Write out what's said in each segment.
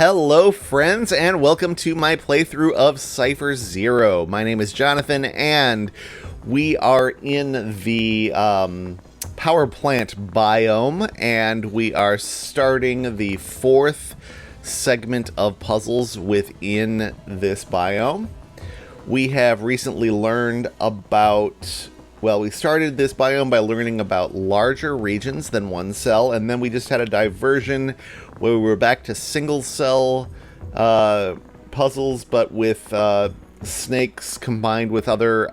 Hello friends and welcome to my playthrough of Cipher Zero. My name is Jonathan and we are in the Powerplant biome and we are starting the fourth segment of puzzles within this biome. We have recently learned about, well, we started this biome by learning about larger regions than one cell, and then we just had a diversion where we were back to single cell puzzles, but with snakes combined with other,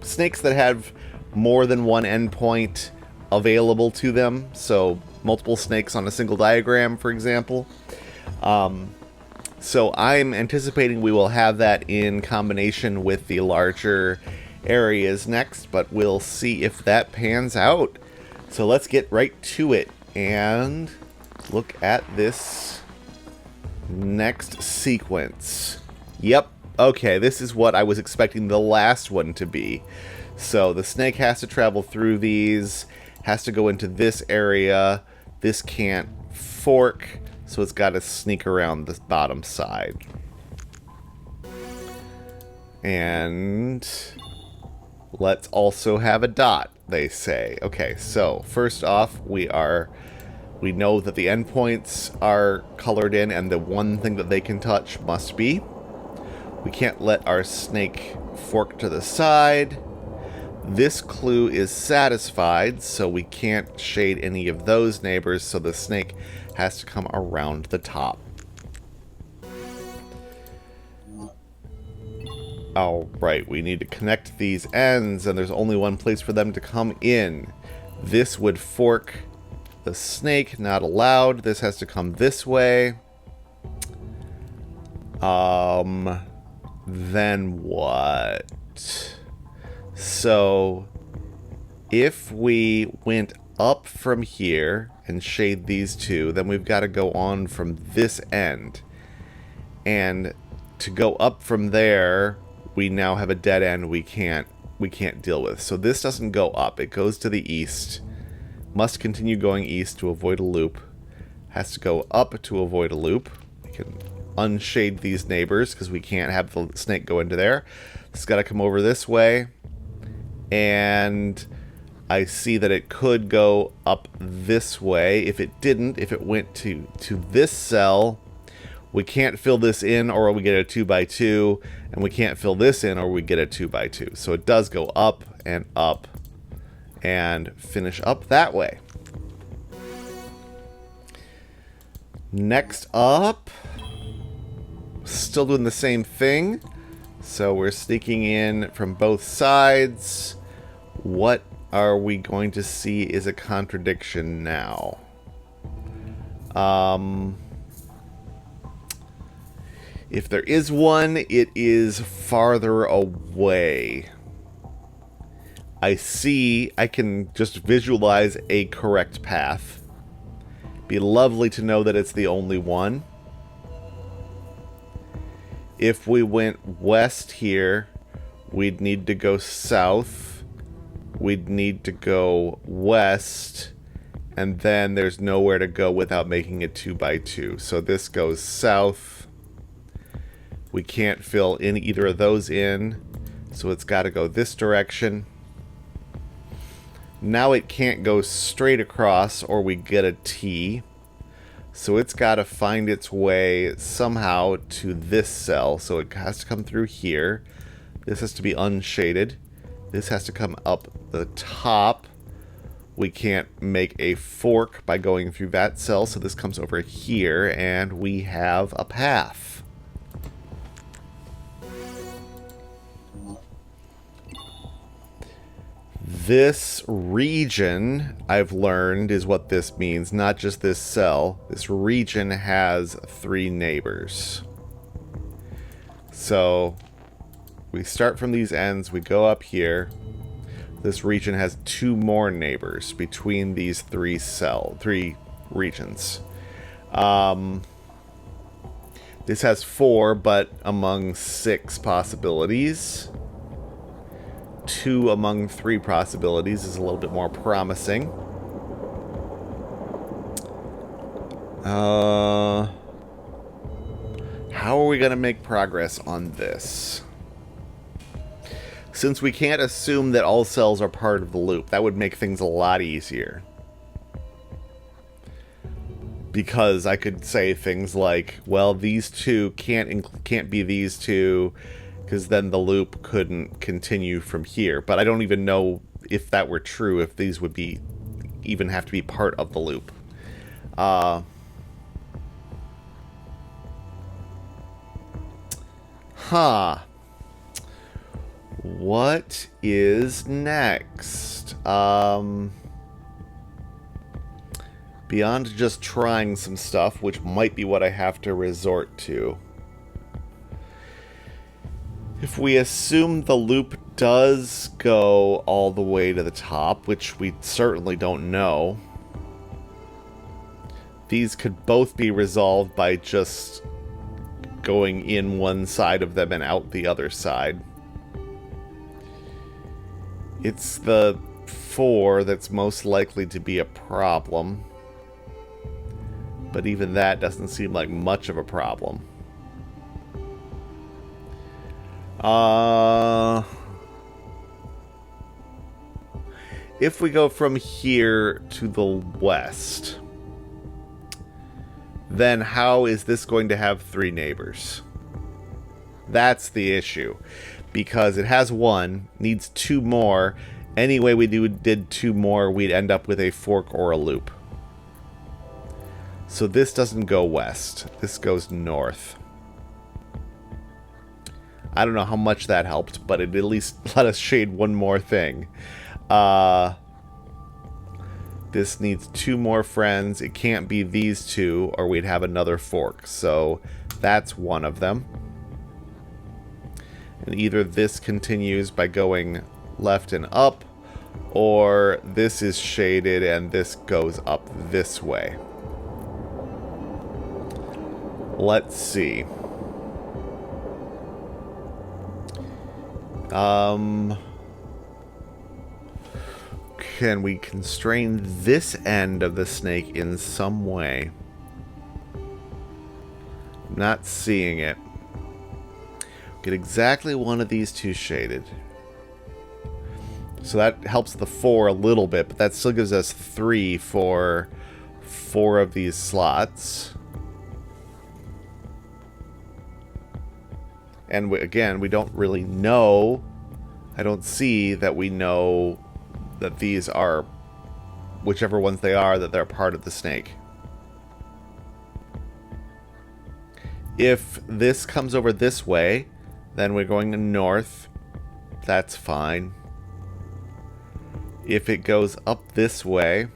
snakes that have more than one endpoint available to them. So multiple snakes on a single diagram, for example. So I'm anticipating we will have that in combination with the larger areas next, but we'll see if that pans out. So let's get right to it and look at this next sequence. Yep, okay, this is what I was expecting the last one to be. So the snake has to travel through these, has to go into this area. This can't fork, so it's got to sneak around the bottom side. And let's also have a dot, they say. Okay, so first off, we know that the endpoints are colored in, and the one thing that they can touch must be. We can't let our snake fork to the side. This clue is satisfied, so we can't shade any of those neighbors, so the snake has to come around the top. Alright, we need to connect these ends, and there's only one place for them to come in. This would fork the snake, not allowed. This has to come this way. Then what? So, if we went up from here and shade these two, then we've got to go on from this end. And to go up from there, we now have a dead end we can't deal with. So this doesn't go up. It goes to the east. Must continue going east to avoid a loop. Has to go up to avoid a loop. We can unshade these neighbors because we can't have the snake go into there. It's got to come over this way. And I see that it could go up this way. If it didn't, if it went to this cell, we can't fill this in or we get a 2x2, and we can't fill this in or we get a 2x2. So it does go up and finish up that way. Next up, still doing the same thing. So we're sneaking in from both sides. What are we going to see is a contradiction now? If there is one, it is farther away. I can just visualize a correct path. Be lovely to know that it's the only one. If we went west here, we'd need to go south. We'd need to go west. And then there's nowhere to go without making it 2x2. So this goes south. We can't fill in either of those in. So it's got to go this direction. Now it can't go straight across or we get a T. So it's got to find its way somehow to this cell. So it has to come through here. This has to be unshaded. This has to come up the top. We can't make a fork by going through that cell. So this comes over here and we have a path. This region, I've learned, is what this means. Not just this cell. This region has 3 neighbors. So we start from these ends. We go up here. This region has 2 more neighbors between these 3 regions. This has 4, but among 6 possibilities. 2 among 3 possibilities is a little bit more promising. we going to make progress on this? Since we can't assume that all cells are part of the loop, that would make things a lot easier. Because I could say things like, well, these two can't be these two, because then the loop couldn't continue from here. But I don't even know if that were true, if these would be even have to be part of the loop. What is next? Beyond just trying some stuff, which might be what I have to resort to. If we assume the loop does go all the way to the top, which we certainly don't know, these could both be resolved by just going in one side of them and out the other side. It's the 4 that's most likely to be a problem. But even that doesn't seem like much of a problem. If we go from here to the west, then how is this going to have 3 neighbors? That's the issue. Because it has 1, needs 2 more. Any way we did 2 more, we'd end up with a fork or a loop. So this doesn't go west. This goes north. I don't know how much that helped, but it at least let us shade 1 more thing. This needs 2 more friends. It can't be these 2, or we'd have another fork. So that's 1 of them. And either this continues by going left and up, or this is shaded and this goes up this way. Let's see. Can we constrain this end of the snake in some way? I'm not seeing it. Get exactly 1 of these 2 shaded. So that helps the 4 a little bit, but that still gives us 3 for 4 of these slots. And again, we don't really know. I don't see that we know that these are, whichever ones they are, that they're part of the snake. If this comes over this way, then we're going north. That's fine. If it goes up this way,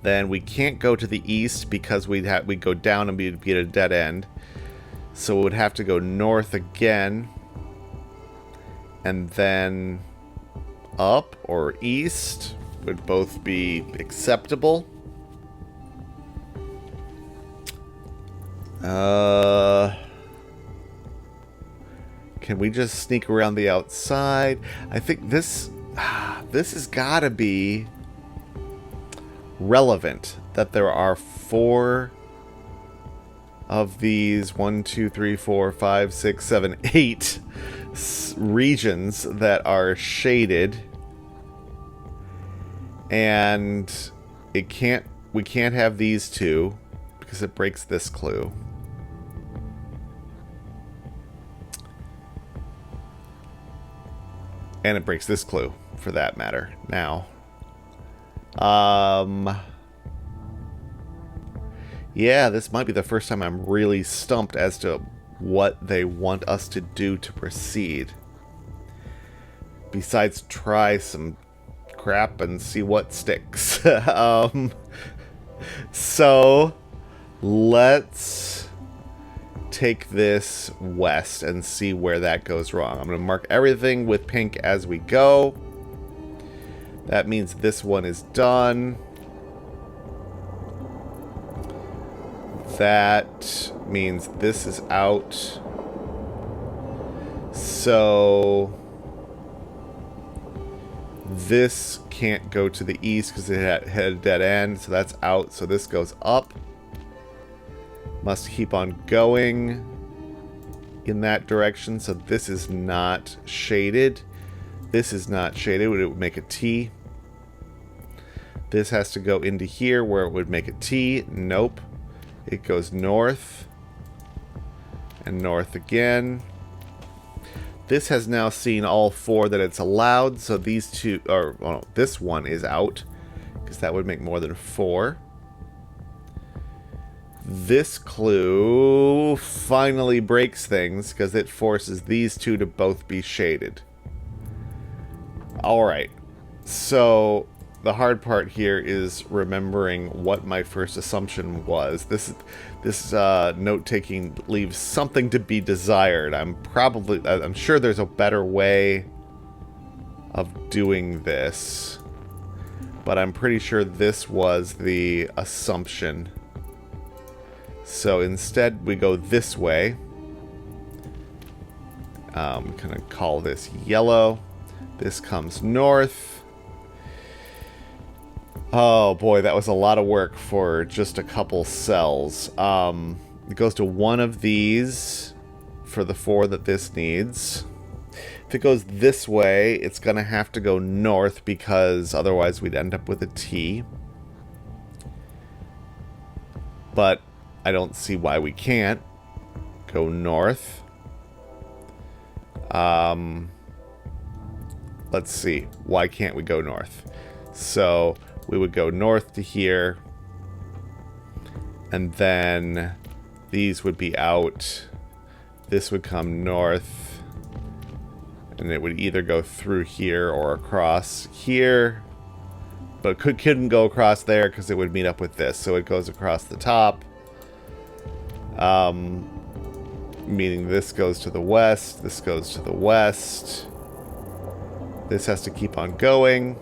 then we can't go to the east because we'd go down and we'd be at a dead end. So it would have to go north again, and then up or east would both be acceptable. Can we just sneak around the outside? I think this has got to be relevant that there are 4 of these 1, 2, 3, 4, 5, 6, 7, 8 regions that are shaded, and we can't have these 2 because it breaks this clue. And it breaks this clue, for that matter. Now, yeah, this might be the first time I'm really stumped as to what they want us to do to proceed. Besides try some crap and see what sticks. So, let's take this west and see where that goes wrong. I'm going to mark everything with pink as we go. That means this one is done. That means this is out. So this can't go to the east because it had a dead end, so that's out. So this goes up. Must keep on going in that direction. So this is not shaded. This is not shaded. It would make a T. This has to go into here where it would make a T. Nope. It goes north. And north again. This has now seen all 4 that it's allowed. So these 2, or well, this one is out. Because that would make more than 4. This clue finally breaks things because it forces these 2 to both be shaded. Alright, so the hard part here is remembering what my first assumption was. This note-taking leaves something to be desired. I'm sure there's a better way of doing this, but I'm pretty sure this was the assumption. So instead we go this way. I'm gonna call this yellow. This comes north. Oh boy, that was a lot of work for just a couple cells. It goes to one of these for the 4 that this needs. If it goes this way, it's gonna have to go north because otherwise we'd end up with a T. But I don't see why we can't go north. Let's see. Why can't we go north? So we would go north to here. And then these would be out. This would come north. And it would either go through here or across here. But couldn't go across there because it would meet up with this. So it goes across the top. Meaning this goes to the west, this goes to the west. This has to keep on going.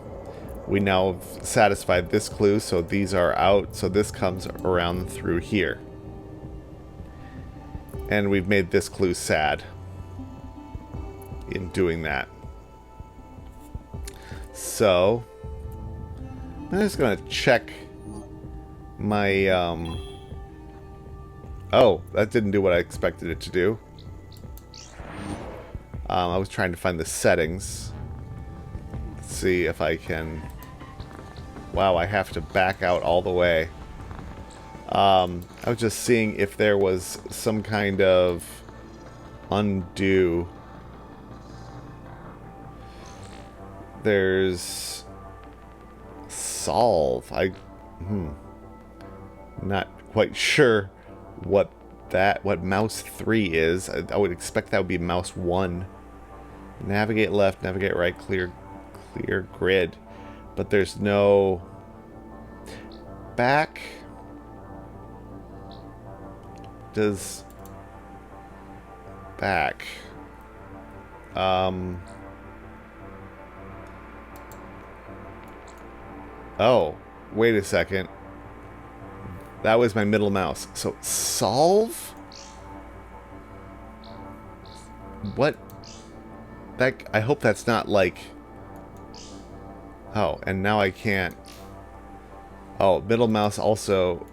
We now have satisfied this clue, so these are out, so this comes around through here. And we've made this clue sad in doing that. So I'm just gonna check my oh, that didn't do what I expected it to do. I was trying to find the settings. Let's see if I can... Wow, I have to back out all the way. I was just seeing if there was some kind of undo. There's... solve. Not quite sure what mouse 3 is. I would expect that would be mouse 1. Navigate left, navigate right, clear grid. But there's no back. Does back oh, wait a second. That was my middle mouse. So, solve? What? That, I hope that's not like... Oh, and now I can't... Oh, middle mouse also...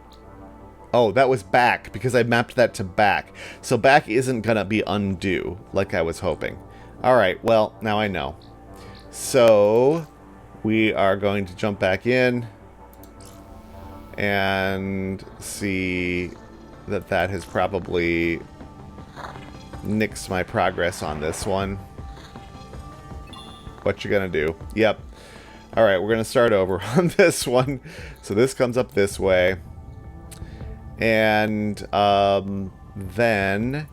Oh, that was back, because I mapped that to back. So back isn't gonna be undo, like I was hoping. Alright, well, now I know. So, we are going to jump back in and see that that has probably nixed my progress on this one. What you gonna do? Yep. Alright, we're gonna start over on this one. So this comes up this way. And then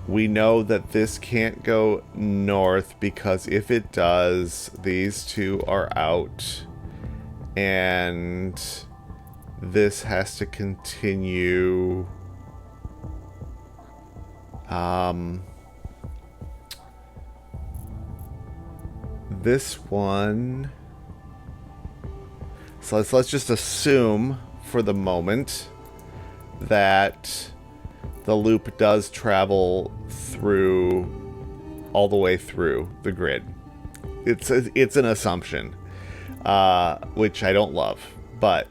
we know that this can't go north because if it does, these two are out. And this has to continue. This one. So let's just assume for the moment that the loop does travel through all the way through the grid. It's an assumption. Which I don't love, but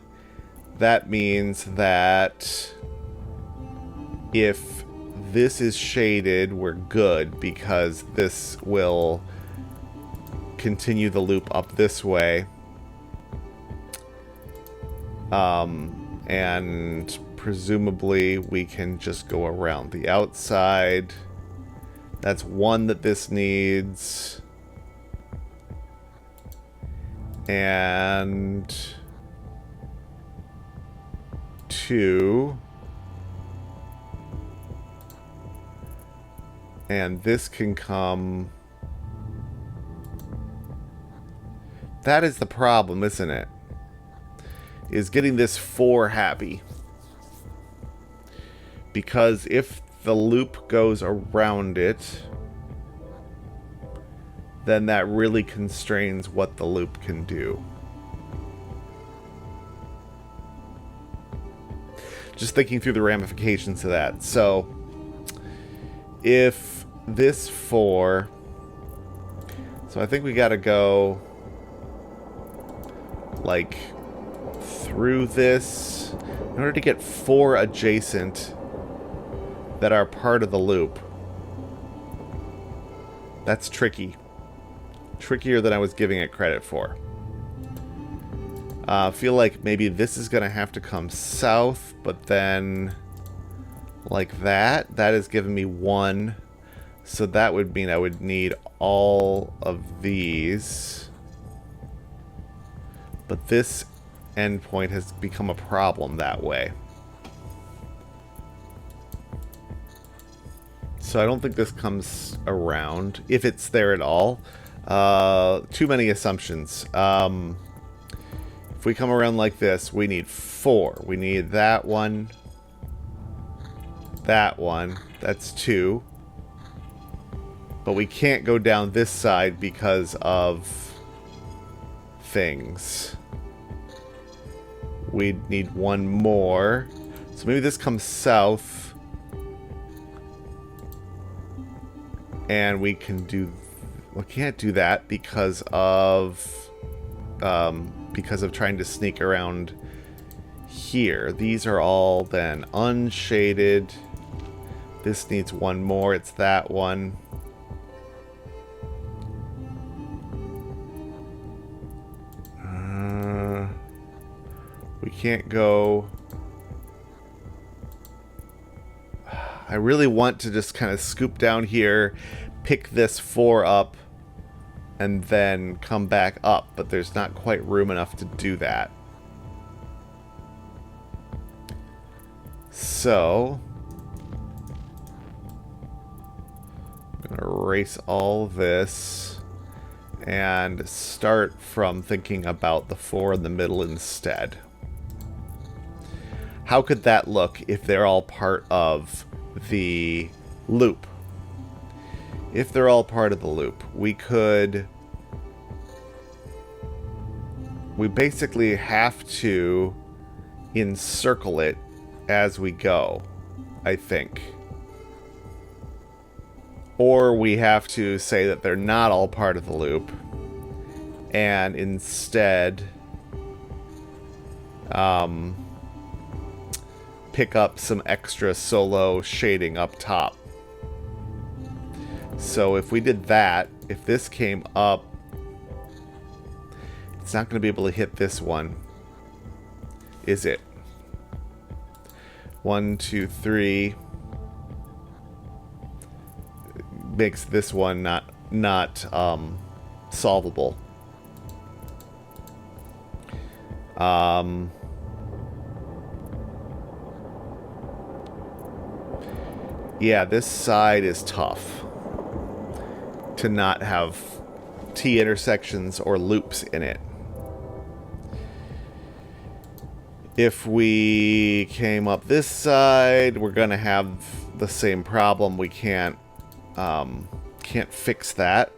that means that if this is shaded, we're good, because this will continue the loop up this way. And presumably we can just go around the outside. That's one that this needs. And 2. And this can come. That is the problem, isn't it? Is getting this 4 happy. Because if the loop goes around it, then that really constrains what the loop can do. Just thinking through the ramifications of that. So, if this 4... So I think we gotta go like through this in order to get 4 adjacent that are part of the loop. That's tricky. Trickier than I was giving it credit for. I feel like maybe this is going to have to come south, but then like that. That is giving me 1. So that would mean I would need all of these. But this endpoint has become a problem that way. So I don't think this comes around, if it's there at all. Too many assumptions. If we come around like this, we need 4. We need that one. That one. That's 2. But we can't go down this side because of things. We need 1 more. So maybe this comes south. And we can do... We can't do that because of trying to sneak around here. These are all then unshaded. This needs 1 more. It's that one. We can't go... I really want to just kind of scoop down here, pick this 4 up, and then come back up, but there's not quite room enough to do that. So, I'm going to erase all this and start from thinking about the 4 in the middle instead. How could that look if they're all part of the loop? If they're all part of the loop, we basically have to encircle it as we go, I think. Or we have to say that they're not all part of the loop and instead pick up some extra solo shading up top. So if we did that, if this came up, it's not going to be able to hit this one, is it? 1, 2, 3 makes this one not solvable. Yeah, this side is tough to not have T intersections or loops in it. If we came up this side, we're gonna have the same problem. We can't fix that.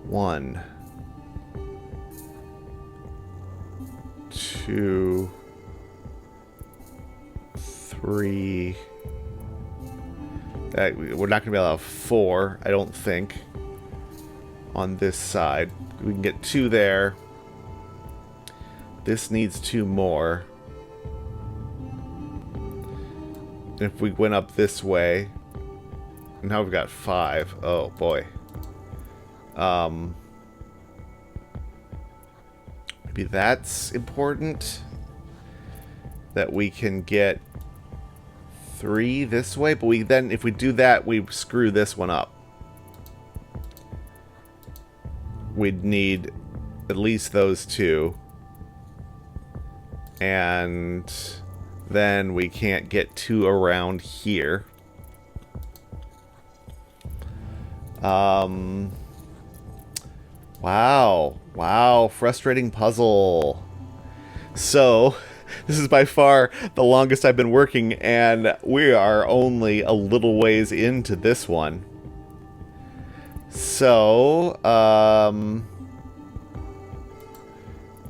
1, 2, 3. We're not going to be able to have 4, I don't think, on this side. We can get 2 there. This needs 2 more. And if we went up this way... Now we've got 5. Oh, boy. Maybe that's important. That we can get 3 this way. But then, if we do that, we screw this one up. We'd need at least those 2. And then we can't get 2 around here. Wow. Wow. Frustrating puzzle. So, this is by far the longest I've been working, and we are only a little ways into this one. So,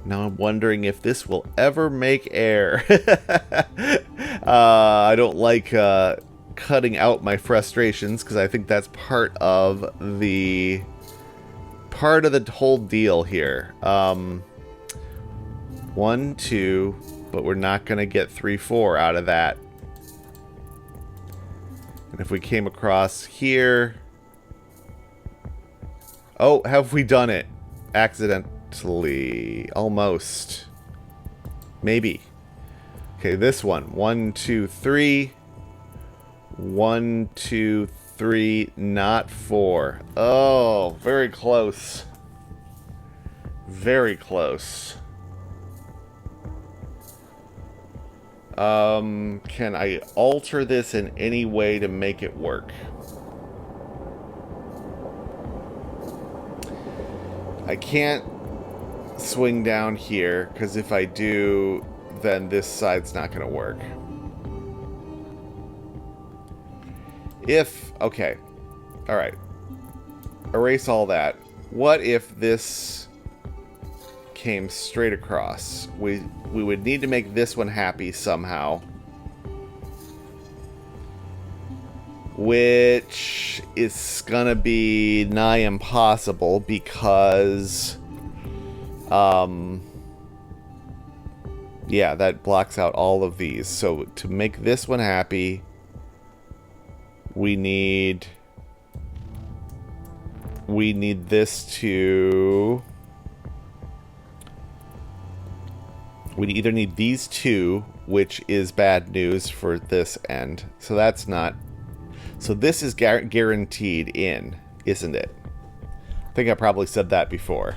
now I'm wondering if this will ever make air. I don't like cutting out my frustrations because I think that's part of the whole deal here. 1, 2, but we're not going to get 3, 4 out of that. And if we came across here... Oh, have we done it? Accidentally. Almost. Maybe. Okay, this one. 1, 2, 3. 1, 2, 3. Not 4. Oh, very close. Very close. Can I alter this in any way to make it work? I can't swing down here, because if I do, then this side's not going to work. Okay. Alright. Erase all that. What if this came straight across? We would need to make this one happy somehow. Which is gonna be nigh impossible because... yeah, that blocks out all of these. So to make this one happy, we need this to... We either need these 2, which is bad news for this end. So that's not... So this is guaranteed in, isn't it? I think I probably said that before.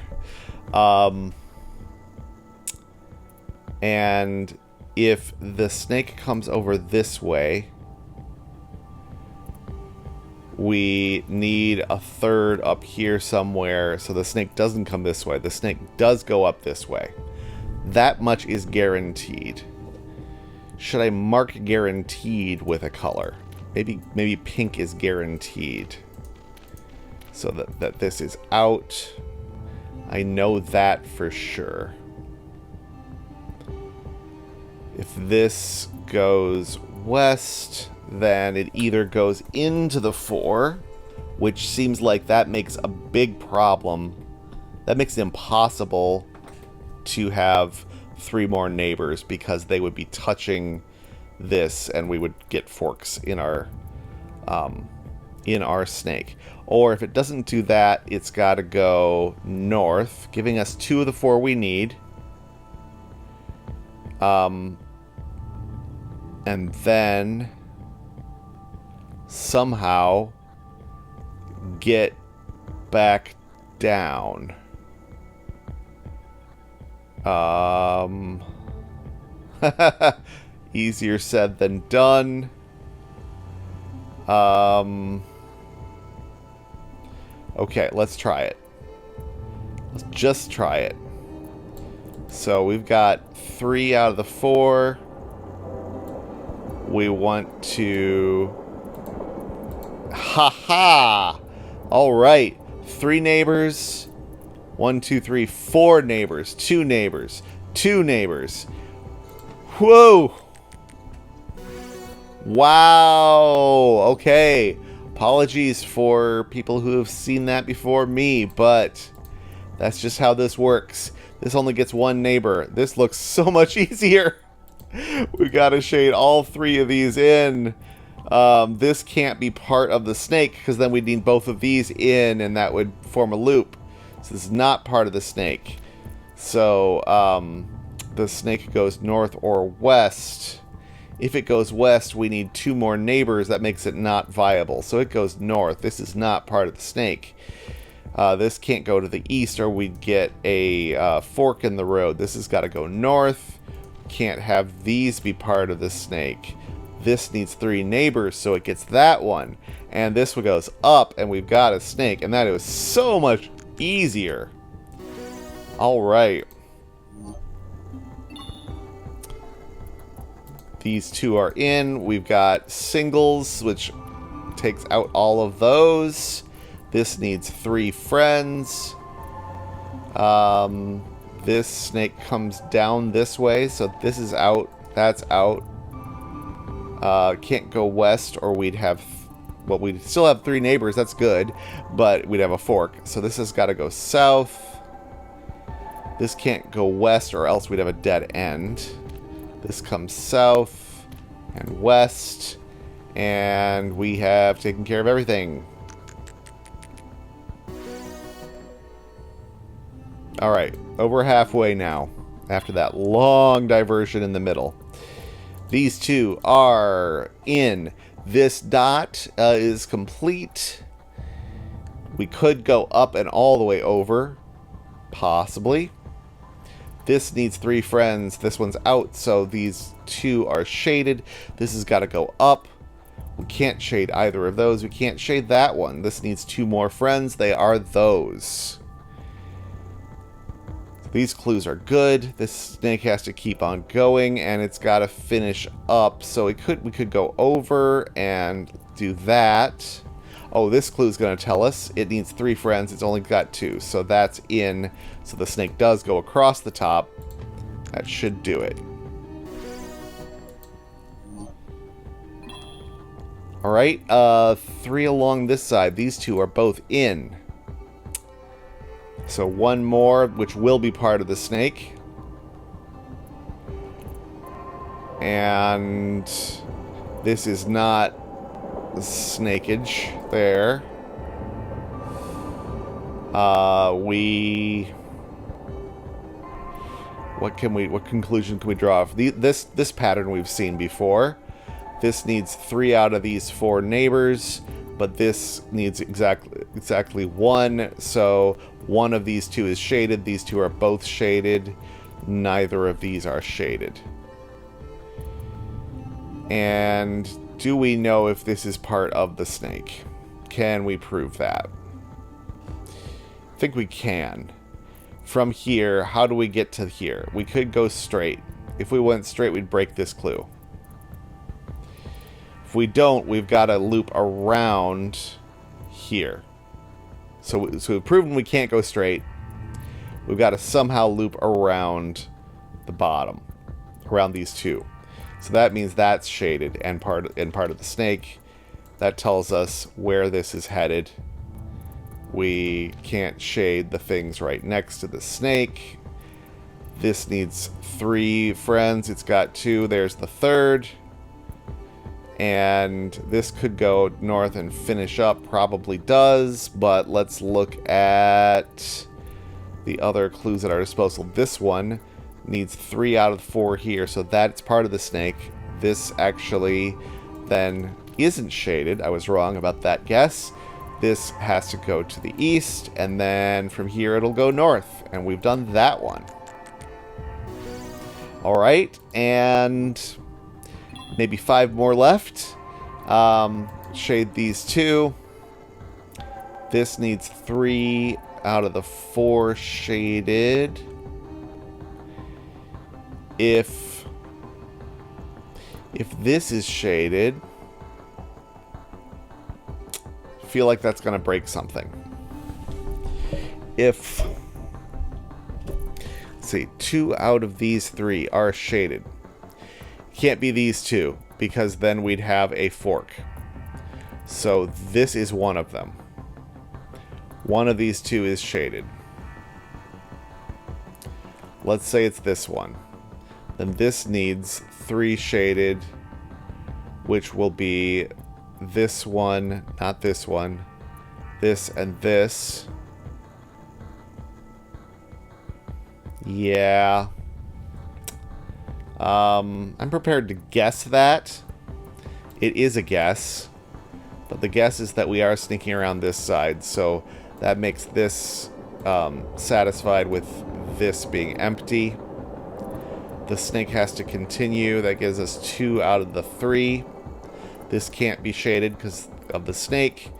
And if the snake comes over this way, we need a 3rd up here somewhere so the snake doesn't come this way. The snake does go up this way. That much is guaranteed. Should I mark guaranteed with a color? Maybe pink is guaranteed. So that this is out. I know that for sure. If this goes west, then it either goes into the 4, which seems like that makes a big problem. That makes it impossible to have 3 more neighbors because they would be touching this and we would get forks in our snake. Or if it doesn't do that, it's got to go north, giving us 2 of the 4 we need. And then somehow get back down. Easier said than done. Okay, let's try it. Let's just try it. So we've got 3 out of the 4. We want to... Ha-ha! Alright. 3 neighbors. 1, 2, 3, 4 neighbors. 2 neighbors. 2 neighbors. Whoa! Wow! Okay. Apologies for people who have seen that before me, but that's just how this works. This only gets one neighbor. This looks so much easier. We gotta shade all 3 of these in. This can't be part of the snake because then we'd need both of these in and that would form a loop. So this is not part of the snake. So the snake goes north or west. If it goes west, we need 2 more neighbors. That makes it not viable. So it goes north. This is not part of the snake. This can't go to the east or we'd get a fork in the road. This has got to go north. Can't have these be part of the snake. This needs 3 neighbors, so it gets that one. And this one goes up, and we've got a snake. And that is so much easier. All right. These 2 are in. We've got singles, which takes out all of those. This needs 3 friends. This snake comes down this way, so this is out. That's out. Can't go west, or we'd have... Well, we'd still have 3 neighbors. That's good, but we'd have a fork. So this has got to go south. This can't go west, or else we'd have a dead end. This comes south and west, and we have taken care of everything. Alright, over halfway now, after that long diversion in the middle. These 2 are in. This dot is complete. We could go up and all the way over, possibly. This needs 3 friends. This one's out, so these 2 are shaded. This has got to go up. We can't shade either of those. We can't shade that one. This needs 2 more friends. They are those. These clues are good. This snake has to keep on going, and it's got to finish up. So we could go over and do that. Oh, this clue is going to tell us it needs 3 friends. It's only got 2, so that's in. So the snake does go across the top. That should do it. All right, 3 along this side. These 2 are both in. So 1 more, which will be part of the snake. And this is not snakeage there. What conclusion can we draw? This pattern we've seen before. This needs 3 out of these 4 neighbors, but this needs exactly 1. So 1 of these 2 is shaded. These 2 are both shaded. Neither of these are shaded. And do we know if this is part of the snake? Can we prove that? I think we can. From here, how do we get to here? We could go straight. If we went straight, we'd break this clue. If we don't, we've got to loop around here. So we've proven we can't go straight. We've got to somehow loop around the bottom, around these 2. So that means that's shaded and part of the snake. That tells us where this is headed. We can't shade the things right next to the snake. This needs 3 friends. It's got 2. There's the 3rd. And this could go north and finish up. Probably does. But let's look at the other clues at our disposal. This one needs 3 out of 4 here. So that's part of the snake. This actually then isn't shaded. I was wrong about that guess. This has to go to the east. And then from here it'll go north. And we've done that one. Alright. And maybe 5 more left. Shade these 2. This needs 3 out of the 4 shaded. If this is shaded, I feel like that's going to break something. If, let's see, 2 out of these 3 are shaded. Can't be these 2, because then we'd have a fork. So this is one of them. One of these 2 is shaded. let's say it's this one. Then this needs 3 shaded, which will be this one, not this one, this and this. Yeah. I'm prepared to guess that. It is a guess. But the guess is that we are sneaking around this side, so that makes this satisfied with this being empty. The snake has to continue. That gives us 2 out of the 3. This can't be shaded because of the snake,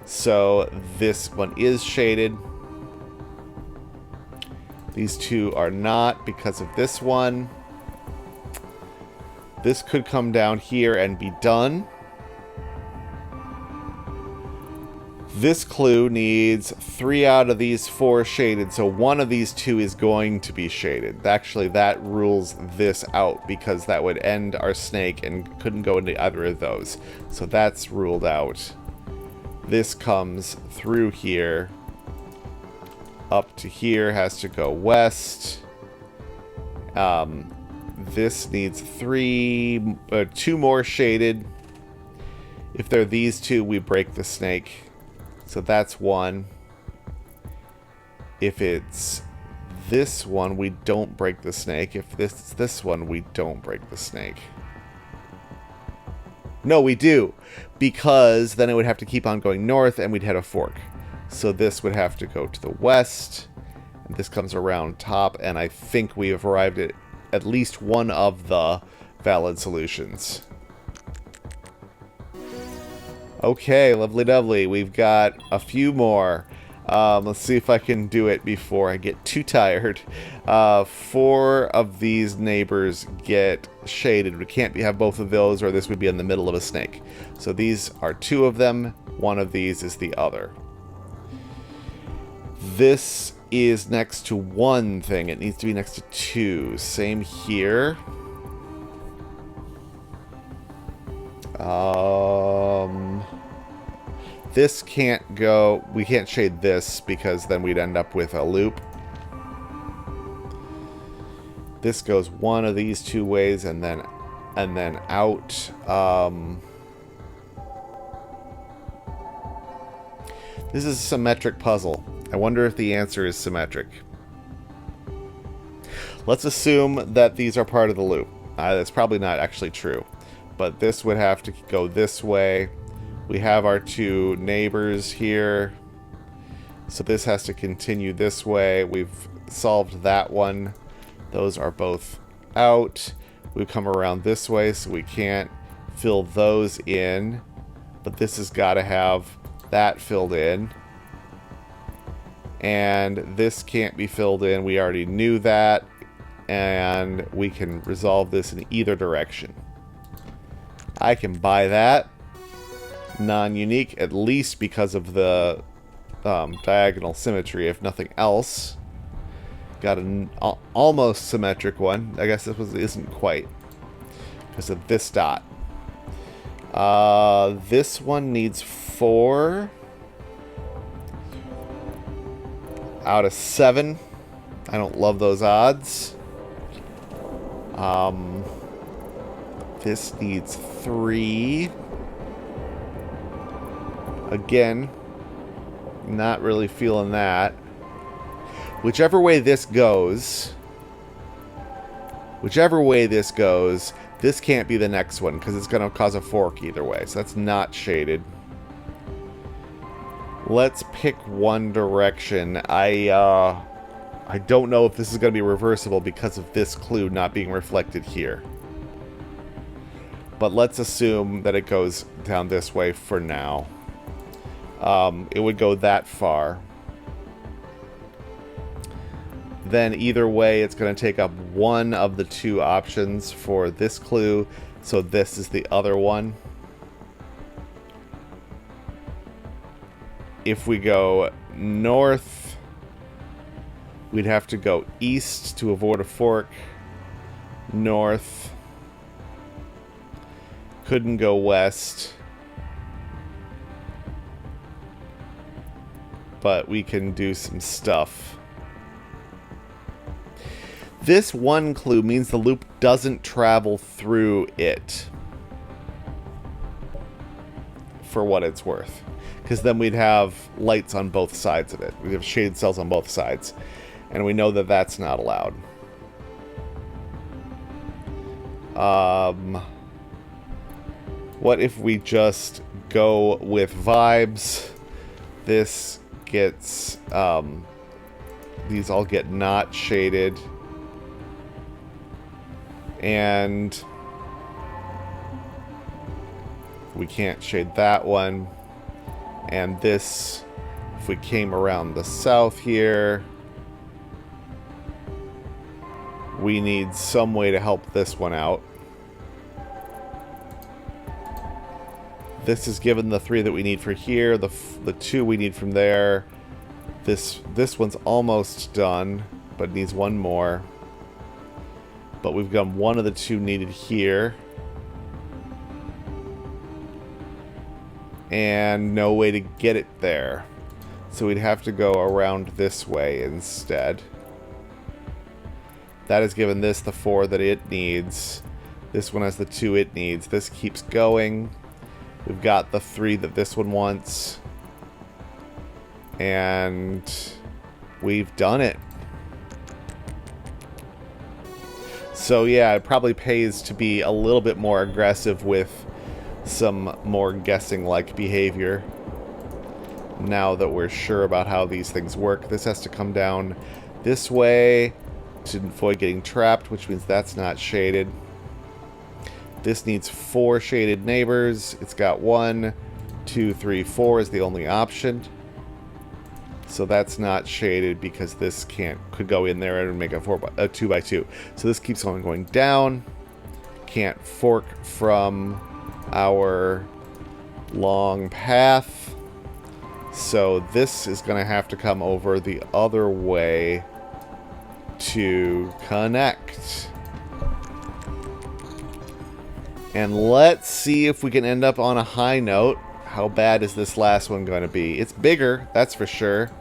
so this one is shaded. These 2 are not because of this one. This could come down here and be done. This clue needs 3 out of these 4 shaded, so one of these 2 is going to be shaded. Actually, that rules this out because that would end our snake and couldn't go into either of those. So that's ruled out. This comes through here. Up to here, has to go west. This needs 2 more shaded. If they're these 2, we break the snake. So that's 1. If it's this one, we don't break the snake. If this one, we don't break the snake. No, we do. Because then it would have to keep on going north and we'd hit a fork. So this would have to go to the west. And this comes around top. And I think we have arrived at least one of the valid solutions. Okay, lovely. We've got a few more. Let's see if I can do it before I get too tired. 4 of these neighbors get shaded. We can't have both of those or this would be in the middle of a snake. So these are 2 of them. One of these is the other. This is next to 1 thing. It needs to be next to 2. Same here. This can't go. We can't shade this because then we'd end up with a loop. This goes one of these 2 ways and then out. This is a symmetric puzzle. I wonder if the answer is symmetric. Let's assume that these are part of the loop. That's probably not actually true. But this would have to go this way. We have our 2 neighbors here. So this has to continue this way. We've solved that one. Those are both out. We come around this way, so we can't fill those in. But this has got to have that filled in. And this can't be filled in. We already knew that. And we can resolve this in either direction. I can buy that. Non-unique, at least because of the diagonal symmetry, if nothing else. Got an almost symmetric one. I guess this isn't quite because of this dot. This one needs 4 out of 7. I don't love those odds. This needs 3. Again, not really feeling that. Whichever way this goes, this can't be the next one because it's going to cause a fork either way. So that's not shaded. Let's pick one direction. I don't know if this is going to be reversible because of this clue not being reflected here. But let's assume that it goes down this way for now. It would go that far. Then either way, it's going to take up one of the 2 options for this clue. So this is the other one. If we go north, we'd have to go east to avoid a fork. North. Couldn't go west. But we can do some stuff. This one clue means the loop doesn't travel through it, for what it's worth. Because then we'd have lights on both sides of it. We'd have shaded cells on both sides. And we know that that's not allowed. What if we just go with vibes? This gets... these all get not shaded. And... we can't shade that one. And this, if we came around the south here, we need some way to help this one out. This is given the 3 that we need for here, the 2 we need from there. This one's almost done, but needs one more. But we've got one of the 2 needed here. And no way to get it there. So we'd have to go around this way instead. That has given this the 4 that it needs. This one has the 2 it needs. This keeps going. We've got the 3 that this one wants. And we've done it. So yeah, it probably pays to be a little bit more aggressive with some more guessing-like behavior. Now that we're sure about how these things work, this has to come down this way to avoid getting trapped, which means that's not shaded. This needs 4 shaded neighbors. It's got 1, 2, 3, 4 is the only option. So that's not shaded because this could go in there and make a 2 by 2. So this keeps on going down. Can't fork from our long path. So this is going to have to come over the other way to connect. And let's see if we can end up on a high note. How bad is this last one going to be? It's bigger, that's for sure.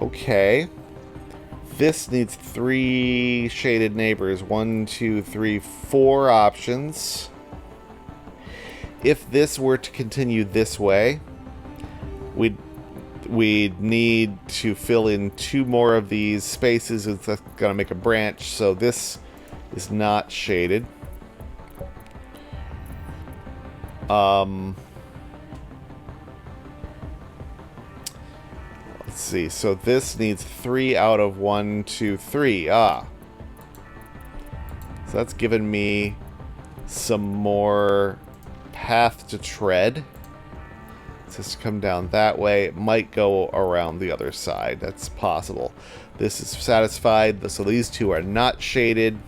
Okay. This needs 3 shaded neighbors. 1, 2, 3, 4 options. If this were to continue this way, we'd need to fill in 2 more of these spaces. It's going to make a branch, so this is not shaded. Let's see. So this needs 3 out of 1, 2, 3. So that's given me some more path to tread. It says to come down that way. It might go around the other side. That's possible. This is satisfied. So these 2 are not shaded.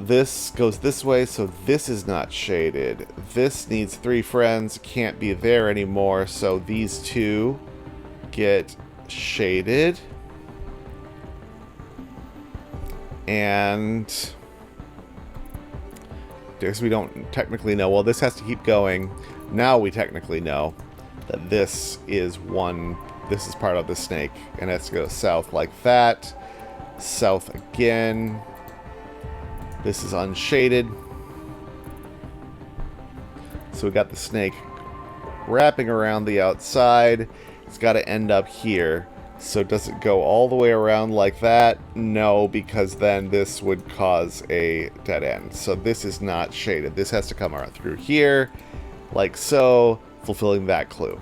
This goes this way, so this is not shaded. This needs 3 friends, can't be there anymore, so these 2 get shaded. And because we don't technically know, well, this has to keep going. Now we technically know that this is part of the snake, and it has to go south like that. South again. This is unshaded. So we got the snake wrapping around the outside. It's got to end up here. So does it go all the way around like that? No, because then this would cause a dead end. So this is not shaded. This has to come around through here, like so, fulfilling that clue.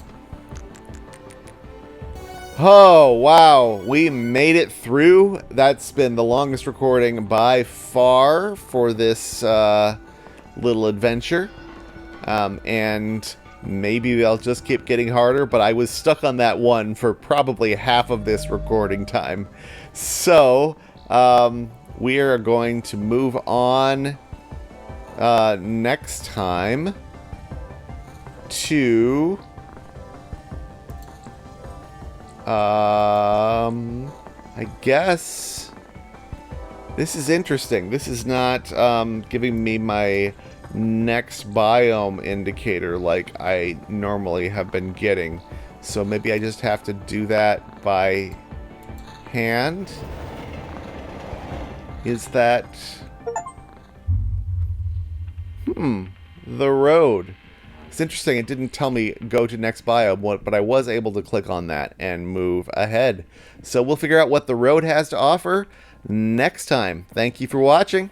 Oh, wow. We made it through. That's been the longest recording by far for this little adventure. And maybe they'll just keep getting harder, but I was stuck on that one for probably half of this recording time. So, we are going to move on next time to... I guess this is interesting. This is not giving me my next biome indicator like I normally have been getting. So maybe I just have to do that by hand. Is that... the road. It's interesting, it didn't tell me go to next biome, but I was able to click on that and move ahead. So we'll figure out what the road has to offer next time. Thank you for watching.